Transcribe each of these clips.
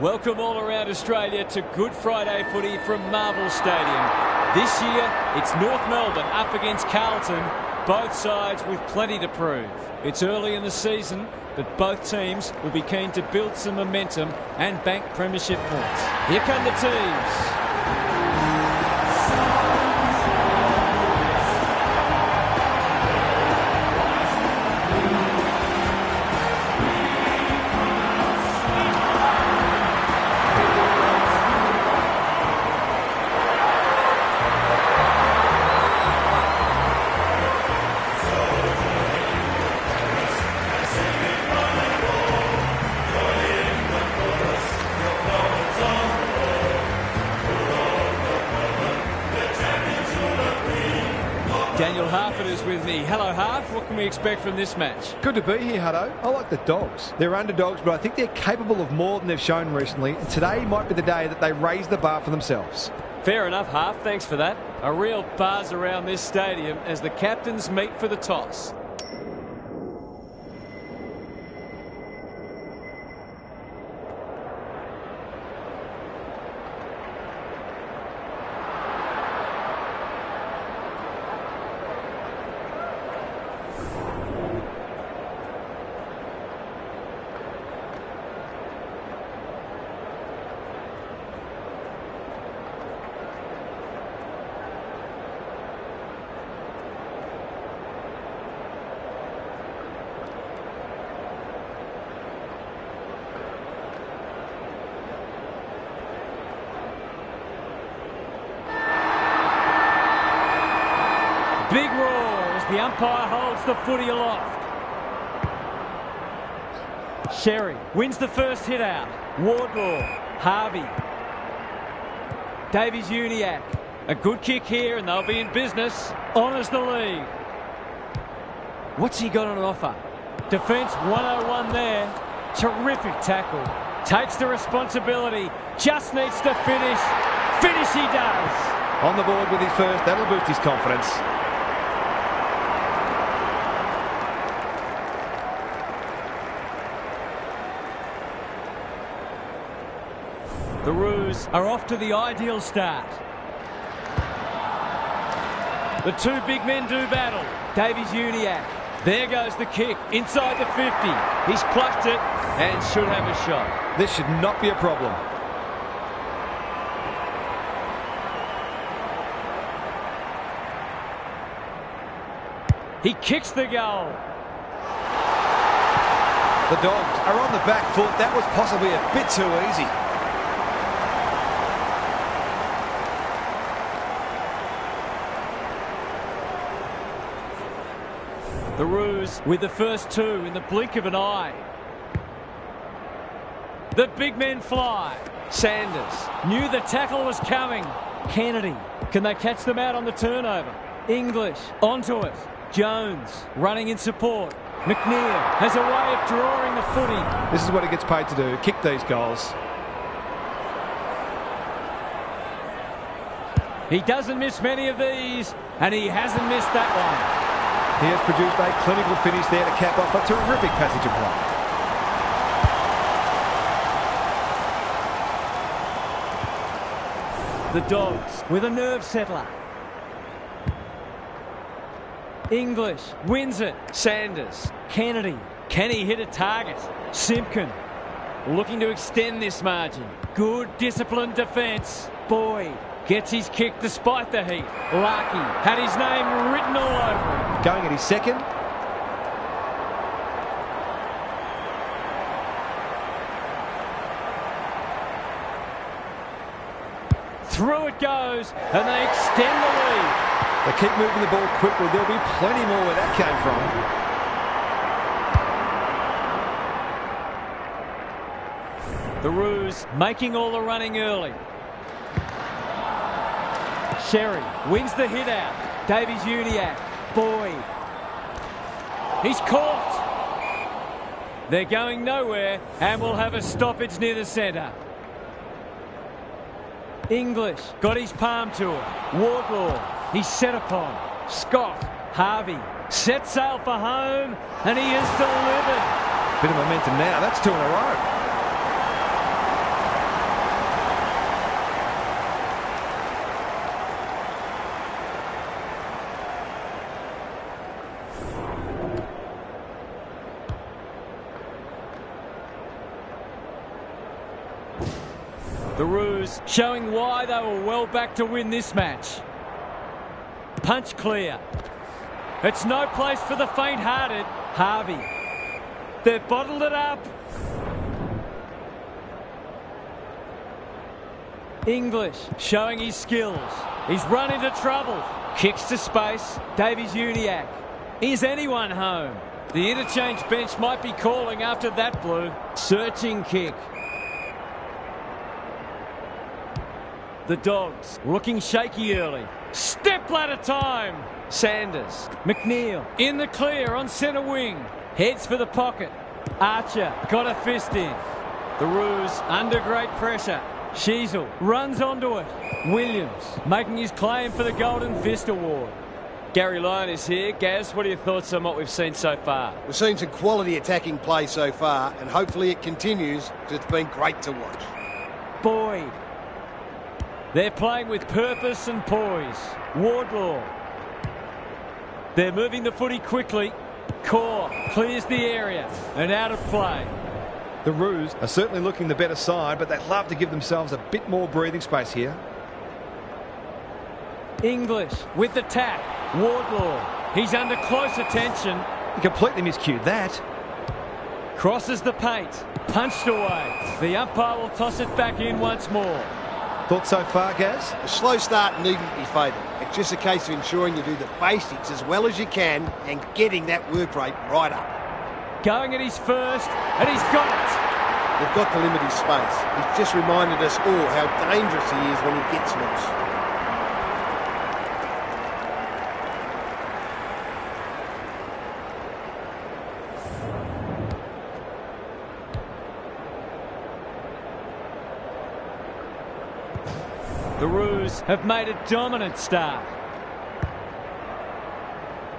Welcome all around Australia to Good Friday footy from Marvel Stadium. This year, it's North Melbourne up against Carlton, both sides with plenty to prove. It's early in the season, but both teams will be keen to build some momentum and bank premiership points. Here come the teams. Daniel Harford is with me. Hello, Harf. What can we expect from this match? Good to be here, Hutto. I like the Dogs. They're underdogs, but I think they're capable of more than they've shown recently. And today might be the day that they raise the bar for themselves. Fair enough, Harf. Thanks for that. A real buzz around this stadium as the captains meet for the toss. Big roar as the umpire holds the footy aloft. Sherry wins the first hit out. Wardlaw, Harvey. Davies-Uniacke. A good kick here and they'll be in business. Honours the lead. What's he got on offer? Defence 101 there. Terrific tackle. Takes the responsibility. Just needs to finish. Finish he does. On the board with his first. That'll boost his confidence. The Roos are off to the ideal start. The two big men do battle. Davies-Uniacke. There goes the kick inside the 50. He's plucked it and should have a shot. This should not be a problem. He kicks the goal. The Dogs are on the back foot. That was possibly a bit too easy. The Roos with the first two in the blink of an eye. The big men fly. Sanders knew the tackle was coming. Kennedy, can they catch them out on the turnover? English onto it. Jones running in support. McNeil has a way of drawing the footy. This is what he gets paid to do, kick these goals. He doesn't miss many of these, and he hasn't missed that one. He has produced a clinical finish there to cap off a terrific passage of play. The Dogs with a nerve settler. English wins it. Sanders. Kennedy. Can he hit a target? Simpkin looking to extend this margin. Good disciplined defence. Boyd gets his kick despite the heat. Larkey had his name written all over him. Going at his second. Through it goes, and they extend the lead. They keep moving the ball quickly. There'll be plenty more where that came from. The Roos making all the running early. Sherry wins the hit out. Davies-Uniacke. Boyd. He's caught. They're going nowhere and will have a stoppage near the centre. English got his palm to it. Wardlaw. He's set upon. Scott. Harvey. Set sail for home and he is delivered. Bit of momentum now. That's two in a row. The Roos showing why they were well back to win this match. Punch clear. It's no place for the faint-hearted. Harvey. They've bottled it up. English showing his skills. He's run into trouble. Kicks to space. Davies-Uniacke. Is anyone home? The interchange bench might be calling after that blue. Searching kick. The Dogs looking shaky early. Step ladder time. Sanders. McNeil in the clear on centre wing. Heads for the pocket. Archer got a fist in. The Roos under great pressure. Sheasel runs onto it. Williams making his claim for the Golden Fist Award. Gary Lyon is here. Gaz, what are your thoughts on what we've seen so far? We've seen some quality attacking play so far, and hopefully it continues because it's been great to watch. Boyd. They're playing with purpose and poise. Wardlaw. They're moving the footy quickly. Core clears the area and out of play. The Roos are certainly looking the better side, but they'd love to give themselves a bit more breathing space here. English with the tap. Wardlaw. He's under close attention. He completely miscued that. Crosses the paint. Punched away. The umpire will toss it back in once more. Thoughts so far, Gaz? A slow start needn't be fatal. It's just a case of ensuring you do the basics as well as you can and getting that work rate right up. Going at his first, and he's got it. They've got to limit his space. He's just reminded us all how dangerous he is when he gets loose. The Roos have made a dominant start.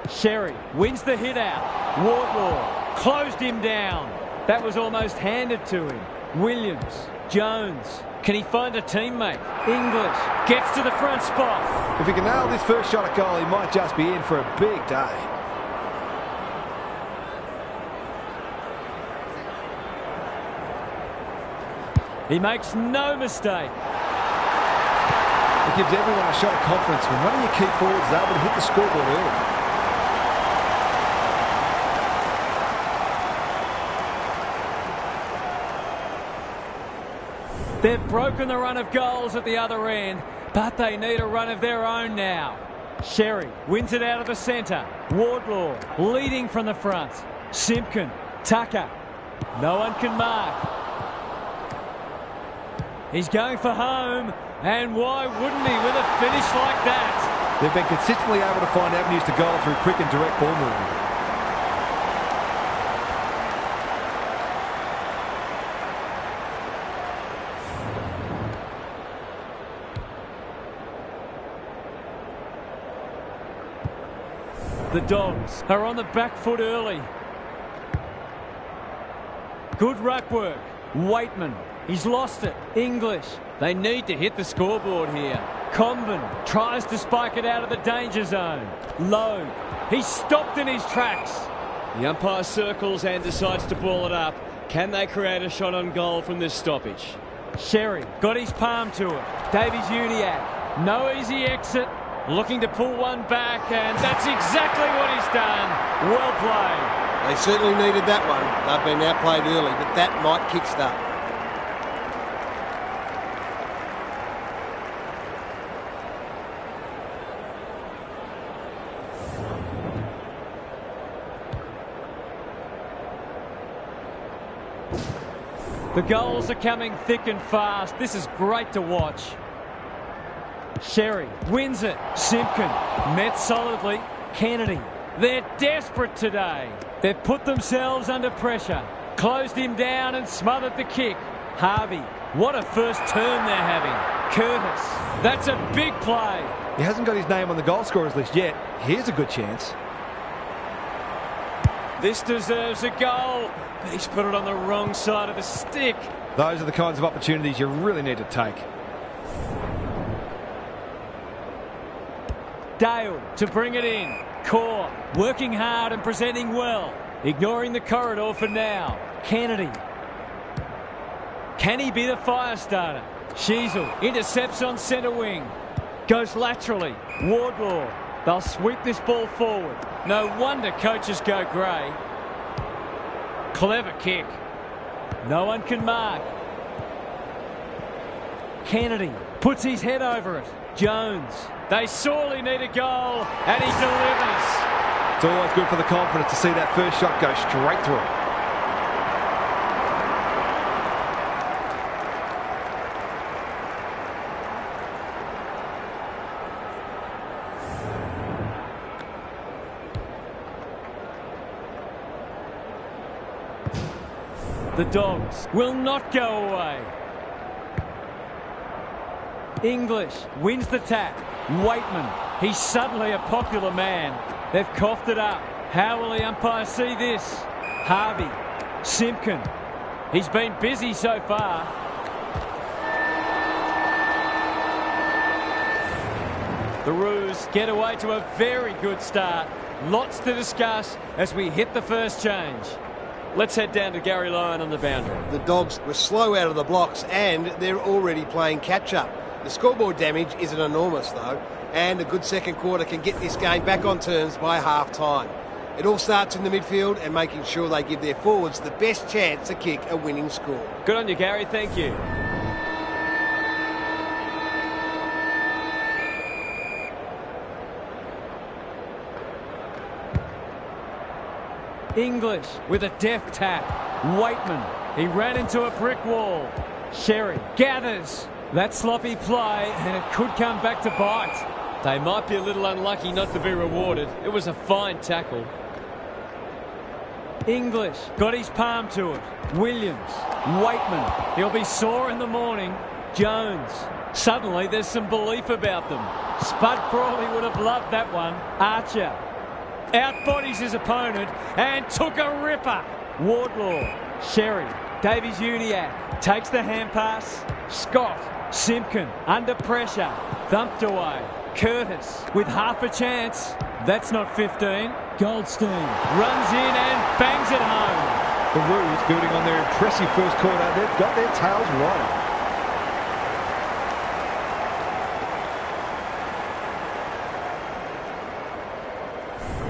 Sherry wins the hit out. Wardlaw closed him down. That was almost handed to him. Williams. Jones. Can he find a teammate? English gets to the front spot. If he can nail this first shot at goal, he might just be in for a big day. He makes no mistake. It gives everyone a shot of confidence when one of your key forwards is able to hit the scoreboard early. They've broken the run of goals at the other end, but they need a run of their own now. Sherry wins it out of the centre. Wardlaw leading from the front. Simpkin. Tucker. No one can mark. He's going for home, and why wouldn't he with a finish like that? They've been consistently able to find avenues to goal through quick and direct ball movement. The Dogs are on the back foot early. Good ruck work. Waitman. He's lost it. English. They need to hit the scoreboard here. Comben tries to spike it out of the danger zone. Lowe. He's stopped in his tracks. The umpire circles and decides to ball it up. Can they create a shot on goal from this stoppage? Sherry got his palm to it. Davies-Uniacke. No easy exit. Looking to pull one back, and that's exactly what he's done. Well played. They certainly needed that one. They've been outplayed early, but that might kickstart. The goals are coming thick and fast. This is great to watch. Sherry wins it. Simpkin met solidly. Kennedy. They're desperate today. They've put themselves under pressure. Closed him down and smothered the kick. Harvey. What a first turn they're having. Curtis. That's a big play. He hasn't got his name on the goal scorers list yet. Here's a good chance. This deserves a goal. But he's put it on the wrong side of the stick. Those are the kinds of opportunities you really need to take. Dale to bring it in. Core working hard and presenting well. Ignoring the corridor for now. Kennedy. Can he be the fire starter? Sheasel intercepts on centre wing. Goes laterally. Wardlaw. They'll sweep this ball forward. No wonder coaches go grey. Clever kick. No one can mark. Kennedy puts his head over it. Jones. They sorely need a goal, and he delivers. It's always good for the confidence to see that first shot go straight through. The Dogs will not go away. English wins the tap. Waitman, he's suddenly a popular man. They've coughed it up. How will the umpire see this? Harvey, Simpkin. He's been busy so far. The Roos get away to a very good start. Lots to discuss as we hit the first change. Let's head down to Gary Lyon on the boundary. The Dogs were slow out of the blocks and they're already playing catch-up. The scoreboard damage isn't enormous though, and a good second quarter can get this game back on terms by half-time. It all starts in the midfield and making sure they give their forwards the best chance to kick a winning score. Good on you, Gary. Thank you. English with a deft tap. Waitman, he ran into a brick wall. Sherry gathers. That sloppy play, and it could come back to bite. They might be a little unlucky not to be rewarded. It was a fine tackle. English got his palm to it. Williams, Waitman, he'll be sore in the morning. Jones, suddenly there's some belief about them. Spud Crawley would have loved that one. Archer outbodies his opponent and took a ripper. Wardlaw, Sherry, Davies-Uniacke takes the hand pass. Scott, Simpkin under pressure, thumped away. Curtis with half a chance. That's not 15. Goldstein runs in and bangs it home. The Roos, building on their impressive first quarter, they've got their tails right up.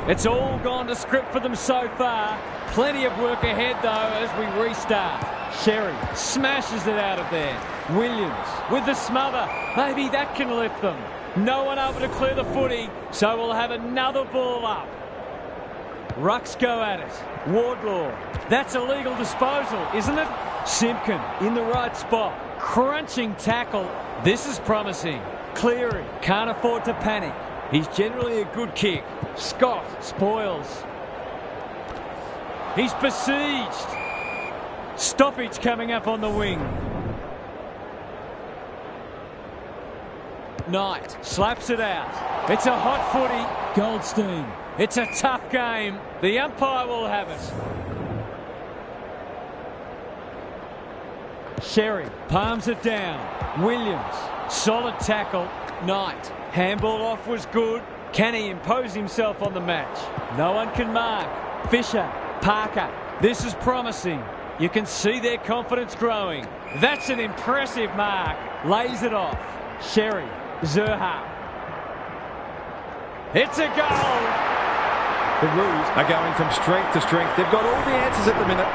It's all gone to script for them so far. Plenty of work ahead, though, as we restart. Sherry smashes it out of there. Williams with the smother. Maybe that can lift them. No one able to clear the footy, so we'll have another ball up. Rucks go at it. Wardlaw. That's a legal disposal, isn't it? Simpkin in the right spot. Crunching tackle. This is promising. Cleary can't afford to panic. He's generally a good kick. Scott spoils. He's besieged. Stoppage coming up on the wing. Knight slaps it out. It's a hot footy. Goldstein. It's a tough game. The umpire will have it. Sherry palms it down. Williams. Solid tackle. Knight. Handball off was good. Can he impose himself on the match? No one can mark. Fisher. Parker. This is promising. You can see their confidence growing. That's an impressive mark. Lays it off. Sherry. Zerha. It's a goal. The Roos are going from strength to strength. They've got all the answers at the minute.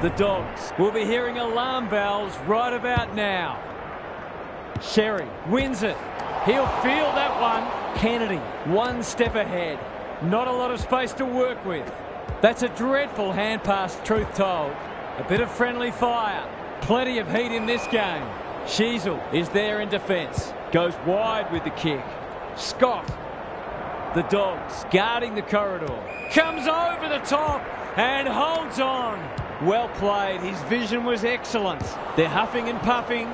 The Dogs will be hearing alarm bells right about now. Sherry wins it. He'll feel that one. Kennedy, one step ahead. Not a lot of space to work with. That's a dreadful hand pass, truth told. A bit of friendly fire. Plenty of heat in this game. Sheasel is there in defence. Goes wide with the kick. Scott. The Dogs guarding the corridor. Comes over the top and holds on. Well played. His vision was excellent. They're huffing and puffing.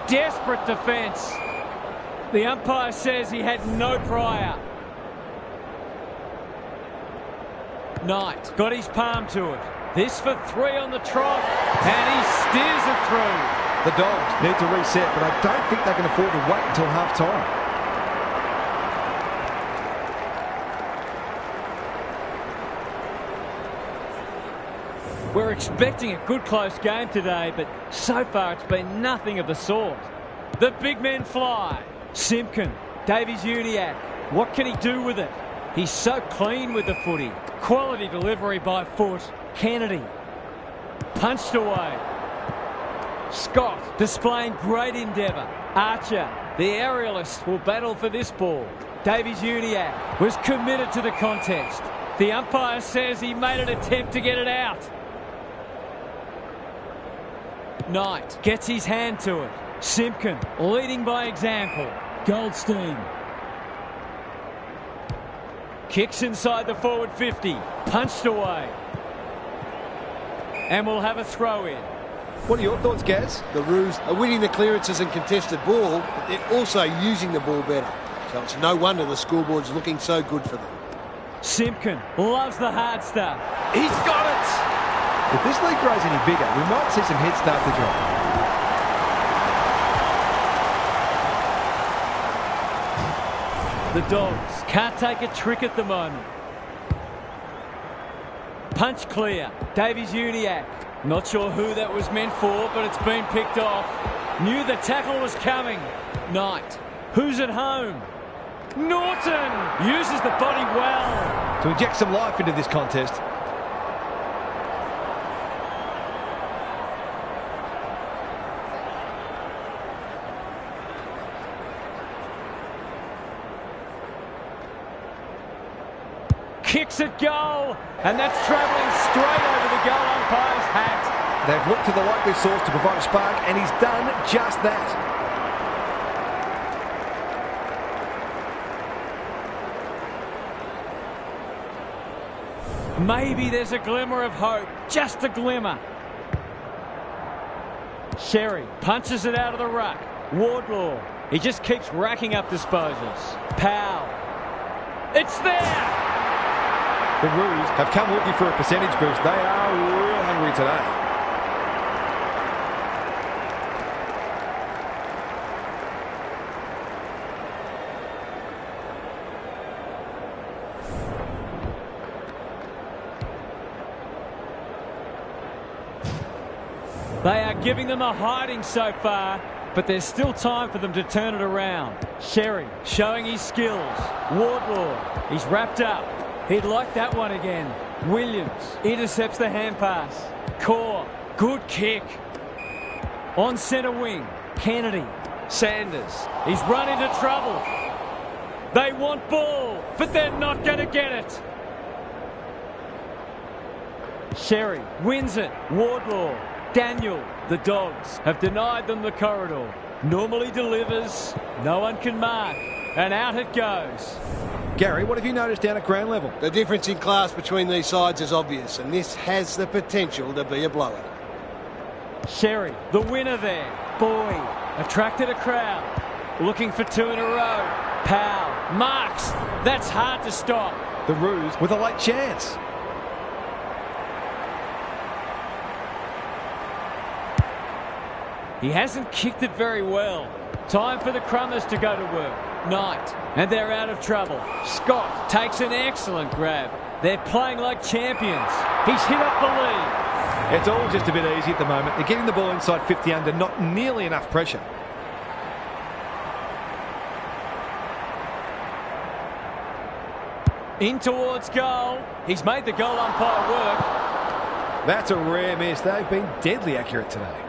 Desperate defence. The umpire says he had no prior. Knight got his palm to it. This for 3 on the trot, and he steers it through. The Dogs need to reset, but I don't think they can afford to wait until half-time. We're expecting a good close game today, but so far it's been nothing of the sort. The big men fly. Simpkin, Davies-Uniacke. What can he do with it? He's so clean with the footy. Quality delivery by foot. Kennedy. Punched away. Scott displaying great endeavour. Archer, the aerialist, will battle for this ball. Davies-Uniacke was committed to the contest. The umpire says he made an attempt to get it out. Knight gets his hand to it. Simpkin leading by example. Goldstein. Kicks inside the forward 50. Punched away. And we'll have a throw in. What are your thoughts, Gaz? The Roos are winning the clearances and contested ball, but they're also using the ball better. So it's no wonder the scoreboard's looking so good for them. Simpkin loves the hard stuff. He's got it! If this league grows any bigger, we might see some heads start to drop. The Dogs can't take a trick at the moment. Punch clear. Davies-Uniacke. Not sure who that was meant for, but it's been picked off. Knew the tackle was coming. Knight. Who's at home? Norton uses the body well. To inject some life into this contest. Kicks at goal, and that's travelling straight over the goal umpire's hat. They've looked to the likely source to provide a spark, and he's done just that. Maybe there's a glimmer of hope, just a glimmer. Sherry punches it out of the ruck. Wardlaw, he just keeps racking up disposals. Powell, it's there! The Roos have come looking for a percentage boost. They are real hungry today. They are giving them a hiding so far, but there's still time for them to turn it around. Sherry showing his skills. Wardlaw, he's wrapped up. He'd like that one again. Williams intercepts the hand pass. Core, good kick. On centre wing, Kennedy. Sanders, he's run into trouble. They want ball, but they're not going to get it. Sherry wins it. Wardlaw, Daniel. The Dogs have denied them the corridor. Normally delivers, no one can mark, and out it goes. Gary, what have you noticed down at ground level? The difference in class between these sides is obvious, and this has the potential to be a blowout. Sherry, the winner there. Boyd, attracted a crowd. Looking for two in a row. Powell, marks. That's hard to stop. The Roos with a late chance. He hasn't kicked it very well. Time for the Crummers to go to work. Knight, and they're out of trouble. Scott takes an excellent grab. They're playing like champions. He's hit up the lead. It's all just a bit easy at the moment. They're getting the ball inside 50 under, not nearly enough pressure. In towards goal. He's made the goal umpire work. That's a rare miss. They've been deadly accurate today.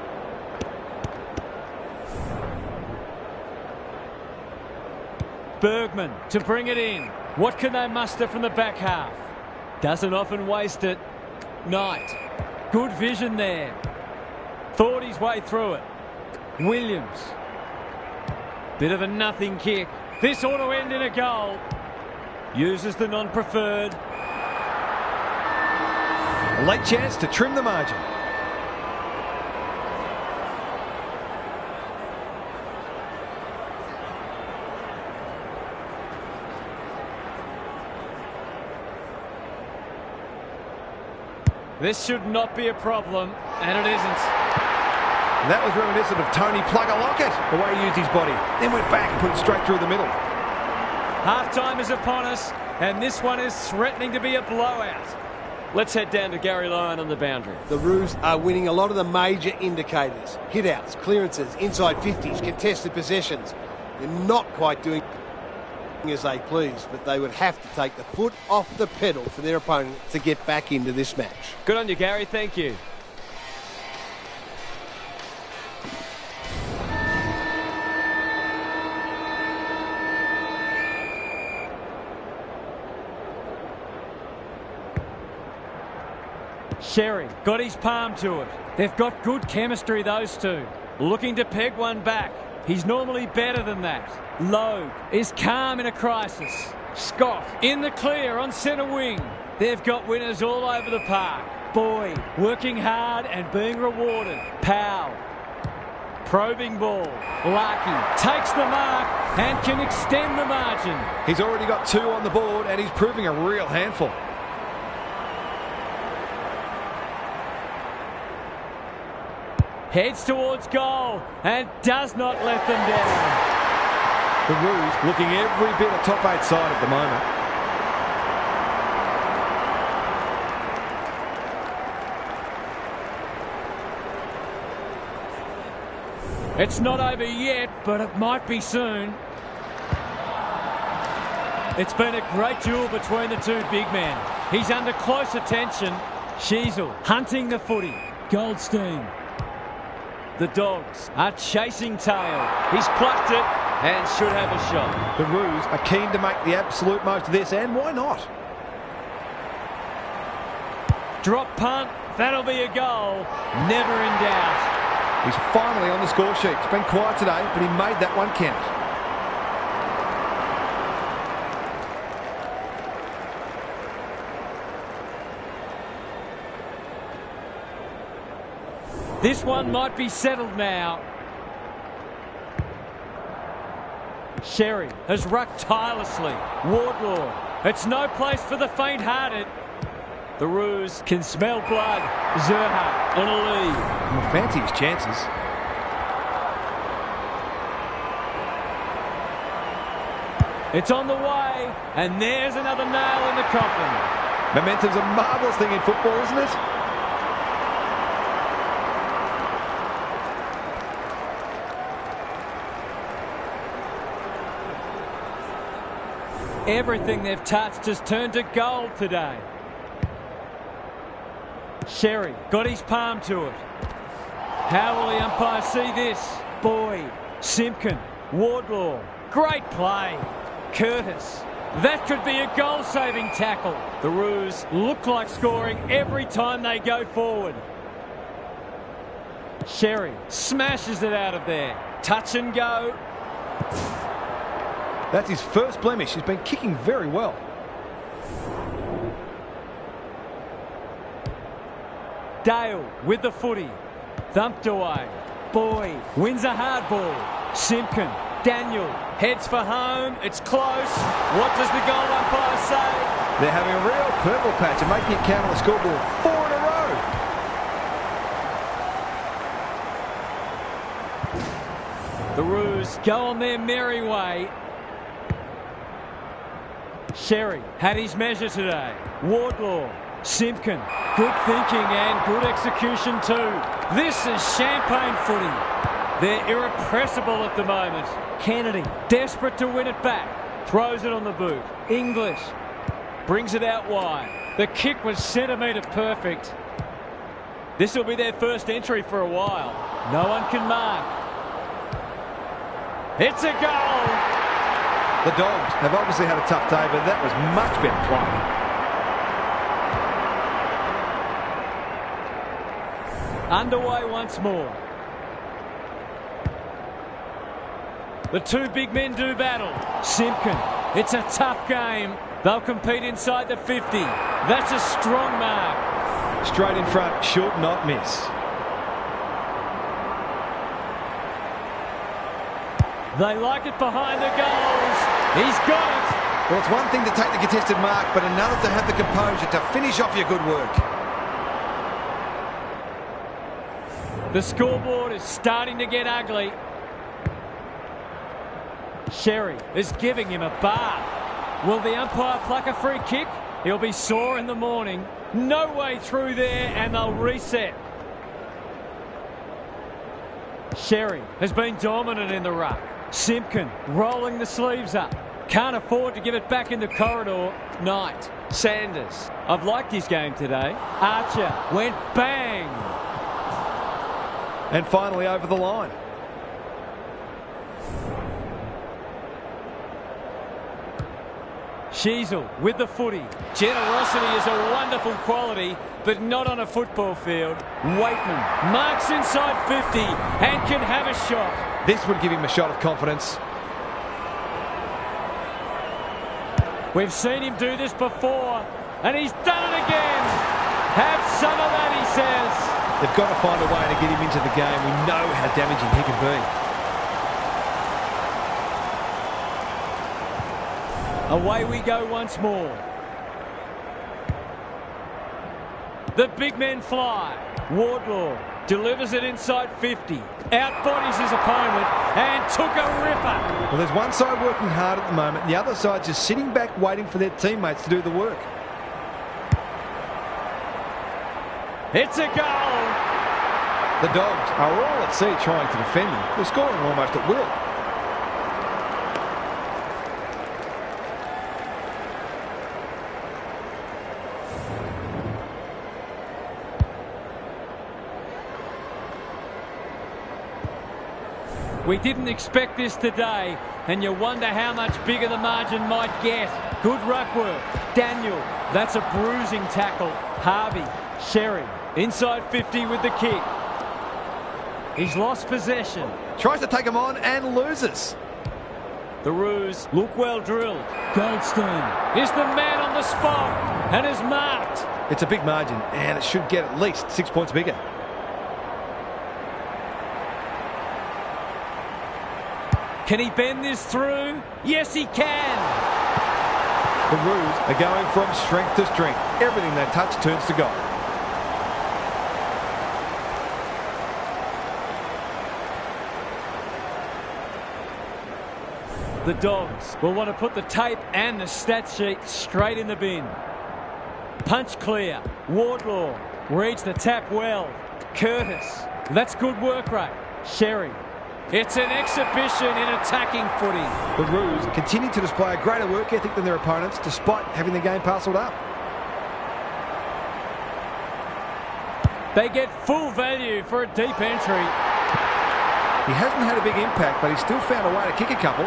Bergman to bring it in. What can they muster from the back half? Doesn't often waste it. Knight. Good vision there. Thought his way through it. Williams. Bit of a nothing kick. This ought to end in a goal. Uses the non-preferred. A late chance to trim the margin. This should not be a problem, and it isn't. And that was reminiscent of Tony Plugger-Lockett, the way he used his body. Then went back and put it straight through the middle. Half-time is upon us, and this one is threatening to be a blowout. Let's head down to Gary Lyon on the boundary. The Roos are winning a lot of the major indicators. Hit-outs, clearances, inside 50s, contested possessions. They're not quite doing as they please, but they would have to take the foot off the pedal for their opponent to get back into this match. Good on you, Gary. Thank you. Sherry got his palm to it. They've got good chemistry, those two. Looking to peg one back. He's normally better than that. Logue is calm in a crisis. Scott in the clear on centre wing. They've got winners all over the park. Boyd working hard and being rewarded. Powell. Probing ball. Larkey takes the mark and can extend the margin. He's already got 2 on the board and he's proving a real handful. Heads towards goal and does not let them down. The Roos looking every bit a top 8 side at the moment. It's not over yet, but it might be soon. It's been a great duel between the two big men. He's under close attention. Sheasel hunting the footy. Goldstein. The Dogs are chasing tail. He's plucked it and should have a shot. The Roos are keen to make the absolute most of this, and why not? Drop punt. That'll be a goal. Never in doubt. He's finally on the score sheet. It's been quiet today, but he made that one count. This one might be settled now. Sherry has rucked tirelessly. Wardlaw. It's no place for the faint-hearted. The Roos can smell blood. Zerha on a lead. He'll fancy his chances. It's on the way, and there's another nail in the coffin. Momentum's a marvellous thing in football, isn't it? Everything they've touched has turned to gold today. Sherry got his palm to it. How will the umpire see this? Boyd, Simpkin, Wardlaw. Great play. Curtis. That could be a goal-saving tackle. The Roos look like scoring every time they go forward. Sherry smashes it out of there. Touch and go. That's his first blemish. He's been kicking very well. Dale with the footy. Thumped away. Boyd wins a hard ball. Simpkin. Daniel heads for home. It's close. What does the goal umpire say? They're having a real purple patch and making it count on the scoreboard 4 in a row. The Roos go on their merry way. Sherry had his measure today. Wardlaw, Simpkin, good thinking and good execution too. This is champagne footy. They're irrepressible at the moment. Kennedy, desperate to win it back. Throws it on the boot. English brings it out wide. The kick was centimetre perfect. This will be their first entry for a while. No one can mark. It's a goal. The Dogs have obviously had a tough day, but that was much better play. Underway once more. The two big men do battle. Simpkin, it's a tough game. They'll compete inside the 50. That's a strong mark. Straight in front, should not miss. They like it behind the goals. He's got it. Well, it's one thing to take the contested mark, but another to have the composure to finish off your good work. The scoreboard is starting to get ugly. Sherry is giving him a bath. Will the umpire pluck a free kick? He'll be sore in the morning. No way through there, and they'll reset. Sherry has been dominant in the ruck. Simpkin rolling the sleeves up. Can't afford to give it back in the corridor. Knight. Sanders. I've liked his game today. Archer went bang. And finally over the line. Sheasel with the footy. Generosity is a wonderful quality, but not on a football field. Waitman marks inside 50 and can have a shot. This would give him a shot of confidence. We've seen him do this before, and he's done it again. Have some of that, he says. They've got to find a way to get him into the game. We know how damaging he can be. Away we go once more. The big men fly. Wardlaw delivers it inside 50. Outbodies his opponent and took a ripper. Well, there's one side working hard at the moment, and the other side just sitting back waiting for their teammates to do the work. It's a goal. The Dogs are all at sea trying to defend him. They're scoring almost at will. We didn't expect this today, and you wonder how much bigger the margin might get. Good ruck work. Daniel, that's a bruising tackle. Harvey, Sherry, inside 50 with the kick. He's lost possession. Tries to take him on and loses. The Roos look well drilled. Goldstein is the man on the spot and is marked. It's a big margin, and it should get at least 6 points bigger. Can he bend this through? Yes, he can. The Roos are going from strength to strength. Everything they touch turns to gold. The Dogs will want to put the tape and the stat sheet straight in the bin. Punch clear. Wardlaw reads the tap well. Curtis. That's good work rate. Sherry. It's an exhibition in attacking footy. The Roos continue to display a greater work ethic than their opponents despite having the game parcelled up. They get full value for a deep entry. He hasn't had a big impact, but he's still found a way to kick a couple.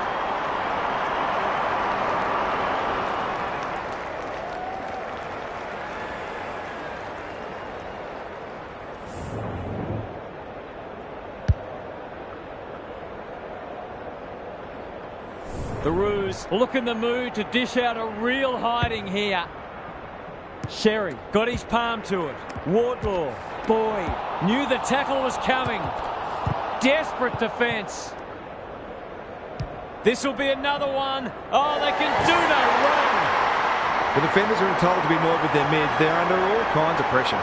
The Roos look in the mood to dish out a real hiding here. Sherry got his palm to it. Wardlaw, Boyd, knew the tackle was coming. Desperate defence. This will be another one. Oh, they can do no wrong. The defenders are entitled to be annoyed with their mids. They're under all kinds of pressure.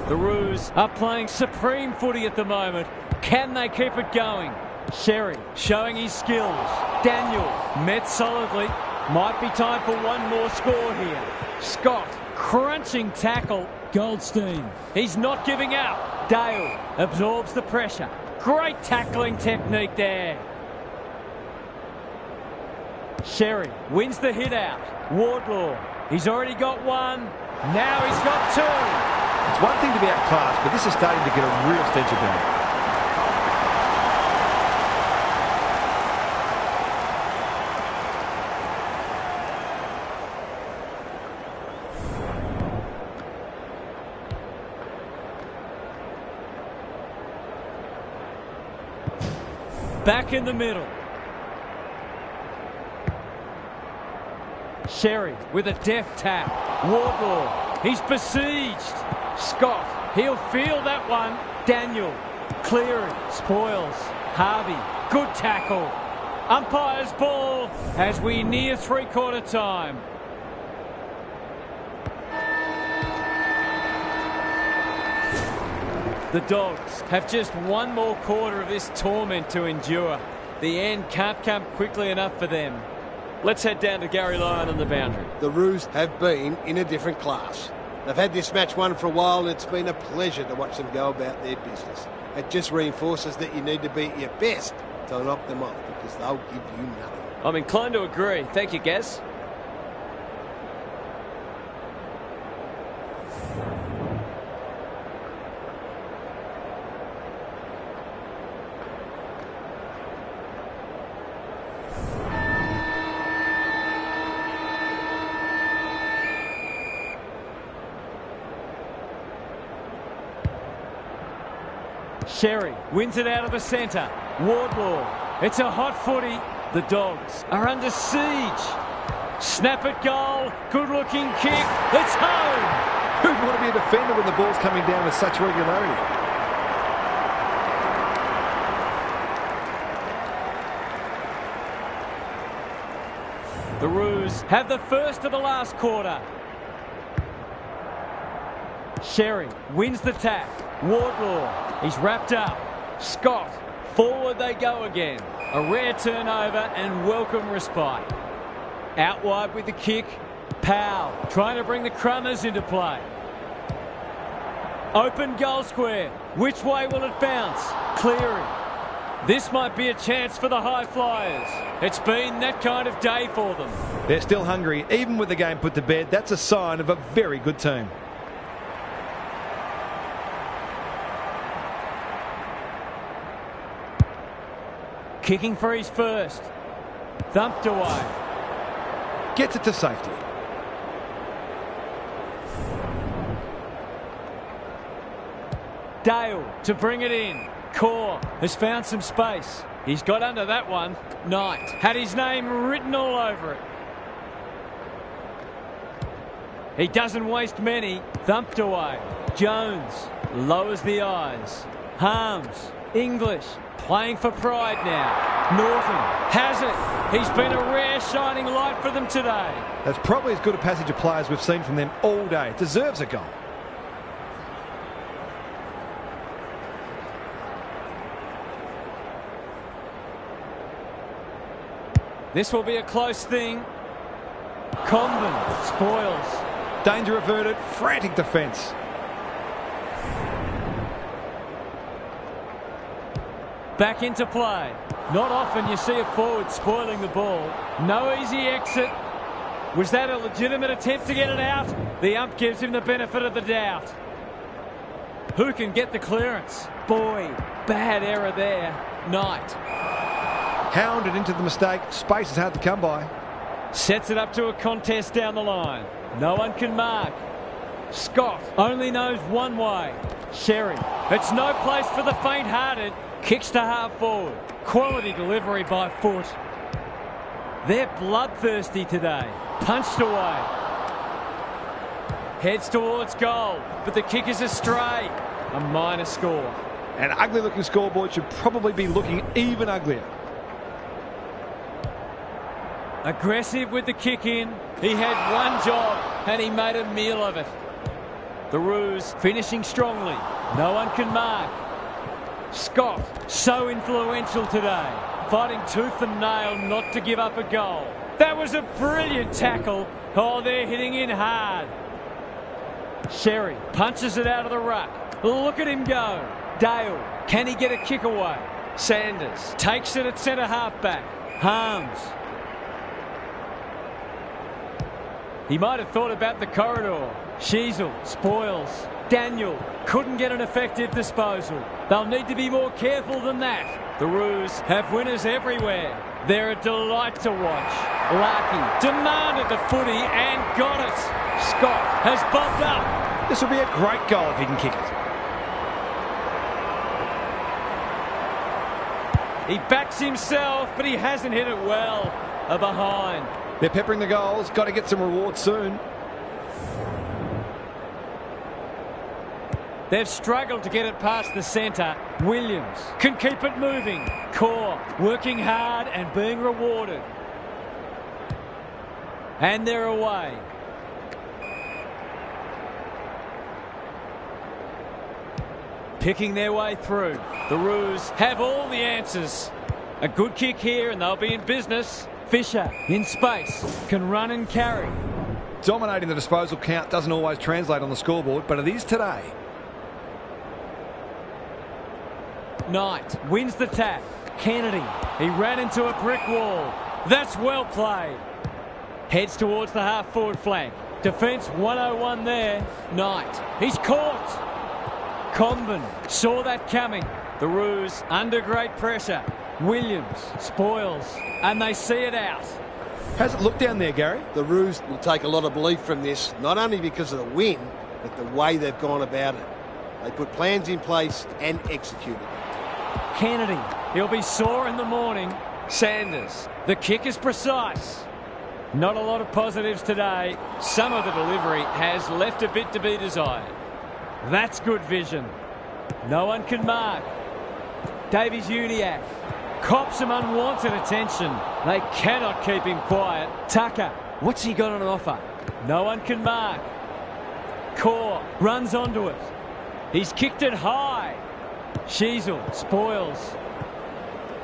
The Roos are playing supreme footy at the moment. Can they keep it going? Sherry showing his skills. Daniel met solidly. Might be time for one more score here. Scott crunching tackle. Goldstein. He's not giving up. Dale absorbs the pressure. Great tackling technique there. Sherry wins the hit out. Wardlaw. He's already got one. Now he's got two. It's one thing to be outclassed, but this is starting to get a real stench about it. Back in the middle. Sherry with a deft tap. Wardlaw. He's besieged. Scott. He'll feel that one. Daniel. Clearing. Spoils. Harvey. Good tackle. Umpire's ball as we near three-quarter time. The Dogs have just one more quarter of this torment to endure. The end can't come quickly enough for them. Let's head down to Gary Lyon on the boundary. The Roos have been in a different class. They've had this match won for a while, and it's been a pleasure to watch them go about their business. It just reinforces that you need to be at your best to knock them off, because they'll give you nothing. I'm inclined to agree. Thank you, Gaz. Sherry wins it out of the centre. Wardlaw. It's a hot footy. The Dogs are under siege. Snap at goal. Good looking kick. It's home. Who'd want to be a defender when the ball's coming down with such regularity? The Roos have the first of the last quarter. Sherry wins the tack. Wardlaw, he's wrapped up. Scott, forward they go again. A rare turnover and welcome respite. Out wide with the kick. Powell trying to bring the Crummers into play. Open goal square. Which way will it bounce? Cleary. This might be a chance for the High Flyers. It's been that kind of day for them. They're still hungry, even with the game put to bed. That's a sign of a very good team. Kicking for his first. Thumped away. Gets it to safety. Dale to bring it in. Core has found some space. He's got under that one. Knight had his name written all over it. He doesn't waste many. Thumped away. Jones lowers the eyes. Harms. English playing for pride now. Norton has it. He's been a rare shining light for them today. That's probably as good a passage of players we've seen from them all day. Deserves a goal. This will be a close thing. Comben spoils. Danger averted. Frantic defence. Back into play. Not often you see a forward spoiling the ball. No easy exit. Was that a legitimate attempt to get it out? The ump gives him the benefit of the doubt. Who can get the clearance? Boyd. Bad error there. Knight. Hounded into the mistake. Space is hard to come by. Sets it up to a contest down the line. No one can mark. Scott only knows one way. Sherry. It's no place for the faint-hearted. Kicks to half forward. Quality delivery by foot. They're bloodthirsty today. Punched away. Heads towards goal, but the kick is astray. A minor score. An ugly-looking scoreboard should probably be looking even uglier. Aggressive with the kick in. He had one job and he made a meal of it. The Roos finishing strongly. No one can mark. Scott, so influential today. Fighting tooth and nail not to give up a goal. That was a brilliant tackle. Oh, they're hitting in hard. Sherry punches it out of the ruck. Look at him go. Dale, can he get a kick away? Sanders takes it at centre halfback. Harms. He might have thought about the corridor. Sheasel spoils. Daniel couldn't get an effective disposal. They'll need to be more careful than that. The Roos have winners everywhere. They're a delight to watch. Larky demanded the footy and got it. Scott has bobbed up. This will be a great goal if he can kick it. He backs himself, but he hasn't hit it well. A behind. They're peppering the goals. Got to get some reward soon. They've struggled to get it past the centre. Williams can keep it moving. Core working hard and being rewarded. And they're away. picking their way through. The Roos have all the answers. A good kick here and they'll be in business. Fisher in space, can run and carry. Dominating the disposal count doesn't always translate on the scoreboard, but it is today. Knight wins the tap. Kennedy, he ran into a brick wall. That's well played. Heads towards the half-forward flank. Defence 101 there. Knight, he's caught. Convin saw that coming. The Roos under great pressure. Williams spoils, and they see it out. How's it look down there, Gary? The Roos will take a lot of belief from this, not only because of the win, but the way they've gone about it. They put plans in place and executed. Kennedy, he'll be sore in the morning. Sanders, the kick is precise. Not a lot of positives today. Some of the delivery has left a bit to be desired. That's good vision. No one can mark. Davies-Uniacke cops some unwanted attention. They cannot keep him quiet. Tucker, what's he got on offer? No one can mark. Core runs onto it. He's kicked it high. Sheasel spoils.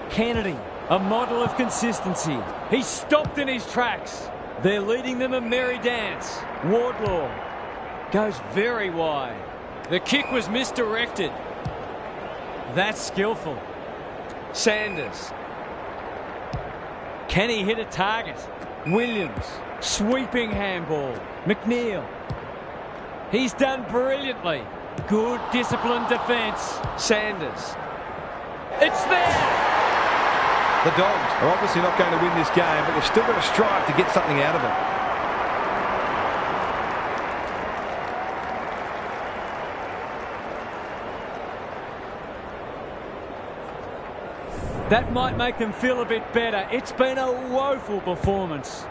Kennedy, a model of consistency. He's stopped in his tracks. They're leading them a merry dance. Wardlaw goes very wide. The kick was misdirected. That's skillful. Sanders. Can he hit a target? Williams. Sweeping handball. McNeil. He's done brilliantly. Good disciplined defence. Sanders. It's there! The Dogs are obviously not going to win this game, but they've still got to strive to get something out of it. That might make them feel a bit better. It's been a woeful performance.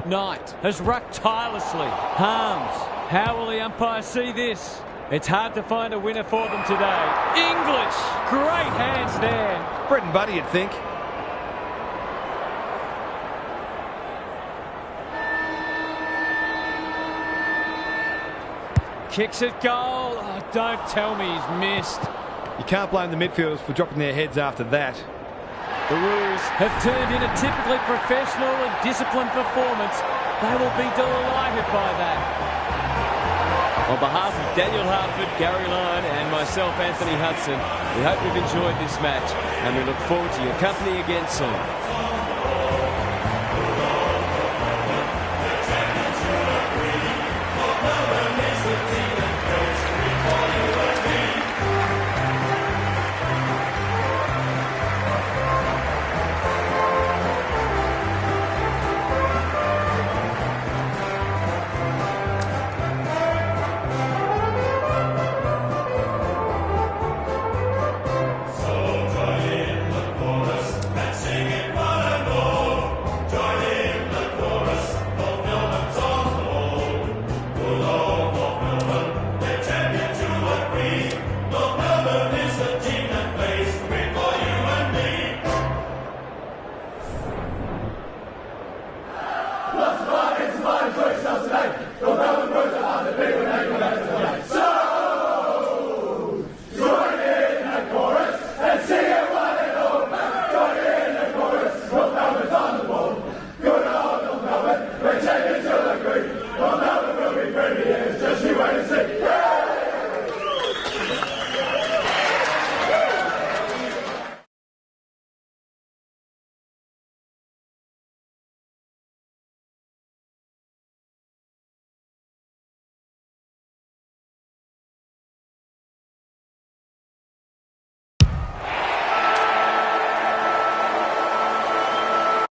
Knight has rucked tirelessly. Harms. How will the umpire see this? It's hard to find a winner for them today. English. Great hands there. Brett and Buddy, you'd think. Kicks it goal. Oh, don't tell me he's missed. You can't blame the midfielders for dropping their heads after that. The Roos have turned in a typically professional and disciplined performance. They will be delighted by that. On behalf of Daniel Hartford, Gary Lyon and myself, Anthony Hudson, we hope you've enjoyed this match and we look forward to your company again soon.